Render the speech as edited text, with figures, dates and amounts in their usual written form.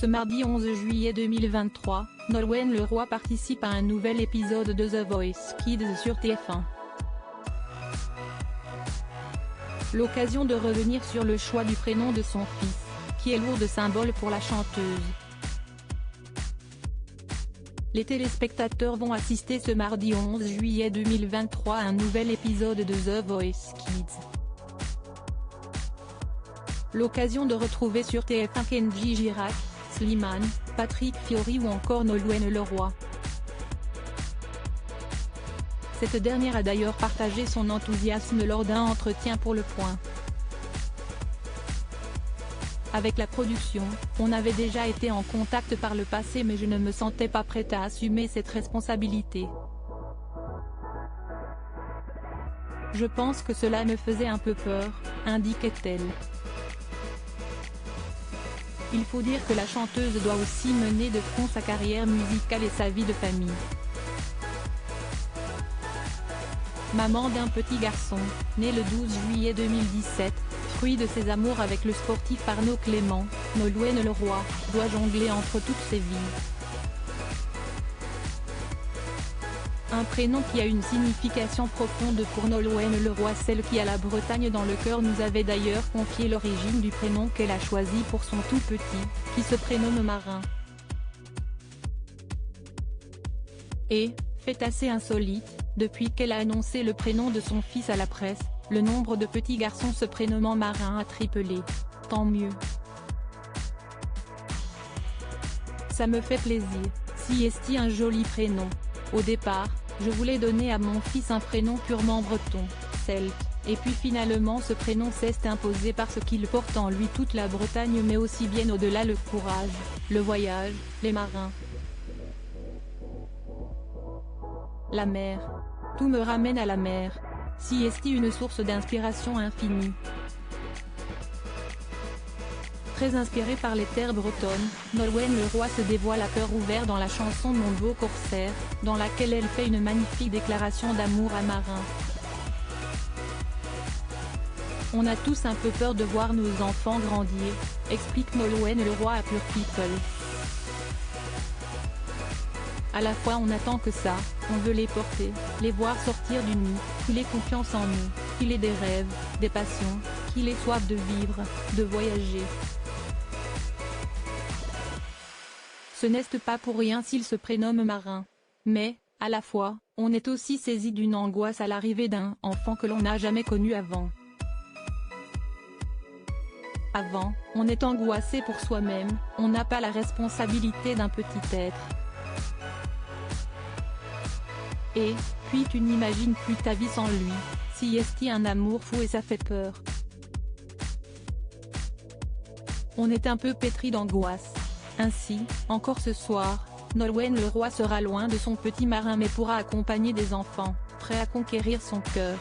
Ce mardi 11 juillet 2023, Nolwenn Leroy participe à un nouvel épisode de The Voice Kids sur TF1. L'occasion de revenir sur le choix du prénom de son fils, qui est lourd de symboles pour la chanteuse. Les téléspectateurs vont assister ce mardi 11 juillet 2023 à un nouvel épisode de The Voice Kids. L'occasion de retrouver sur TF1 Kenji Girac, Slimane, Patrick Fiori ou encore Nolwenn Leroy. Cette dernière a d'ailleurs partagé son enthousiasme lors d'un entretien pour Le Point. Avec la production, on avait déjà été en contact par le passé mais je ne me sentais pas prête à assumer cette responsabilité. Je pense que cela me faisait un peu peur, indiquait-elle. Il faut dire que la chanteuse doit aussi mener de front sa carrière musicale et sa vie de famille. Maman d'un petit garçon, né le 12 juillet 2017, fruit de ses amours avec le sportif Arnaud Clément, Nolwenn Leroy, doit jongler entre toutes ses vies. Un prénom qui a une signification profonde pour Nolwenn Leroy, celle qui a la Bretagne dans le cœur, nous avait d'ailleurs confié l'origine du prénom qu'elle a choisi pour son tout petit, qui se prénomme Marin. Et, fait assez insolite, depuis qu'elle a annoncé le prénom de son fils à la presse, le nombre de petits garçons se prénommant Marin a triplé. Tant mieux. Ça me fait plaisir, si est un joli prénom. Au départ, je voulais donner à mon fils un prénom purement breton, celte, et puis finalement ce prénom s'est imposé parce qu'il porte en lui toute la Bretagne mais aussi bien au-delà le courage, le voyage, les marins. La mer. Tout me ramène à la mer. Si est une source d'inspiration infinie. Très inspirée par les terres bretonnes, Nolwenn Leroy se dévoile à cœur ouvert dans la chanson Mon beau corsaire, dans laquelle elle fait une magnifique déclaration d'amour à Marin. On a tous un peu peur de voir nos enfants grandir, explique Nolwenn Leroy à Pure People. À la fois on attend que ça, on veut les porter, les voir sortir du nid, qu'il ait confiance en nous, qu'il ait des rêves, des passions, qu'il ait soif de vivre, de voyager. Ce n'est pas pour rien s'il se prénomme Marin. Mais, à la fois, on est aussi saisi d'une angoisse à l'arrivée d'un enfant que l'on n'a jamais connu avant. Avant, on est angoissé pour soi-même, on n'a pas la responsabilité d'un petit être. Et, puis tu n'imagines plus ta vie sans lui, si est un amour fou et ça fait peur. On est un peu pétri d'angoisse. Ainsi, encore ce soir, Nolwenn Leroy sera loin de son petit Marin mais pourra accompagner des enfants, prêts à conquérir son cœur.